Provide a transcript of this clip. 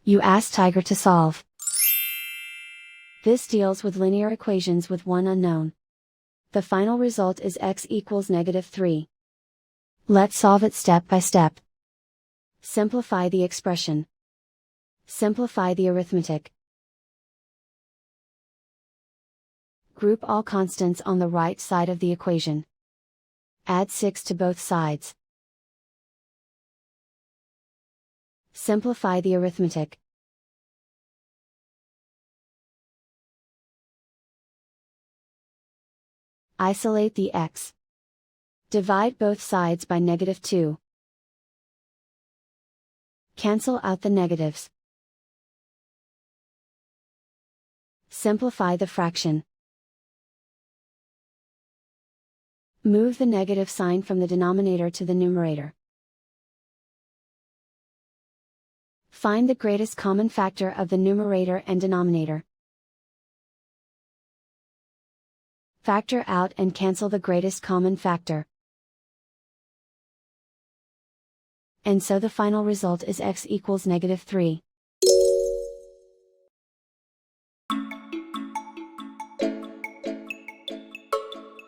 You ask Tiger to solve. This deals with linear equations with one unknown. The final result is x equals -3. Let's solve it step by step. Simplify the expression. Simplify the arithmetic. Group all constants on the right side of the equation. Add 6 to both sides. Simplify the arithmetic. Isolate the x. Divide both sides by -2. Cancel out the negatives. Simplify the fraction. Move the negative sign from the denominator to the numerator. Find the greatest common factor of the numerator and denominator. Factor out and cancel the greatest common factor. And so the final result is x equals -3.